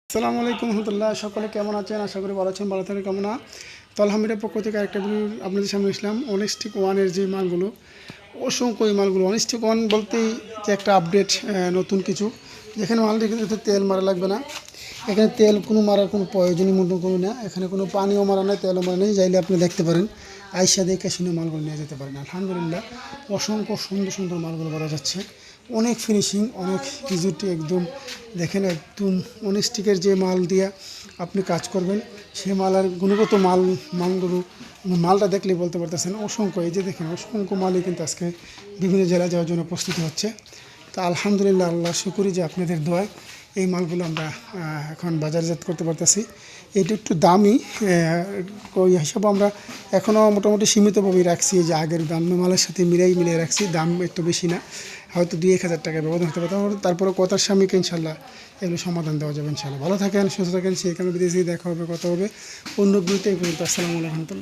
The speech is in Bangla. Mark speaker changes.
Speaker 1: আসসালামু আলাইকুম রহমতুল্লাহ। সকলে কেমন আছেন? আশা করি ভালো আছেন। ভালো থাকেন কামনা। তো আলহামদুলিল্লাহ, পক্ষ থেকে আরেকটা ভিডিও আপনাদের সামনে আসলাম। অনেস্টিক ওয়ানের যে মালগুলো, অসংখ্য এই মালগুলো অনেস্টিক ওয়ান বলতেই যে একটা আপডেট, নতুন কিছু। যেখানে মাল রেখে তেল মারা লাগবে না। এখানে তেল কোনো মারার কোনো প্রয়োজনই মনে করি না। এখানে কোনো পানিও মারা নেই, তেলও মারা নেই। চাইলে আপনি দেখতে পারেন, আইসা দেখে শুনে মালগুলো নিয়ে যেতে পারেন। আলহামদুলিল্লাহ, অসংখ্য সুন্দর সুন্দর মালগুলো পাওয়া যাচ্ছে। অনেক ফিনিশিং, অনেক ইজিটি একদম। দেখেন, একদম অনেস্টিকের যে মাল দিয়ে আপনি কাজ করবেন, সেই মালের গুণগত মালগুলো মালটা দেখলেই বলতে পারতেছেন। অসংখ্য, এই যে দেখেন, অসংখ্য মালই কিন্তু আজকে বিভিন্ন জেলায় যাওয়ার জন্য প্রস্তুতি হচ্ছে। তা আলহামদুলিল্লাহ, আল্লাহ শুকরি যে আপনাদের দোয়ায় এই মালগুলো আমরা এখন বাজারজাত করতে পারতেছি। এটা একটু দামি, ওই হিসাবে আমরা এখনও মোটামুটি সীমিতভাবেই রাখছি, যে আগের দাম মালের সাথে মিলিয়ে রাখছি। দাম একটু বেশি না, হয়তো 2-1 হাজার টাকা ব্যবধান হতে পারে। তারপরে কথার স্বামীকে ইনশাল্লাহ এগুলো সমাধান দেওয়া যাবে ইনশাল্লাহ। ভালো থাকেন, সুস্থ থাকেন। সেই কারণে বিদেশে দেখা হবে, কথা হবে অন্য গ্রুপে। এই পর্যন্ত আসসালামু আলাইকুম।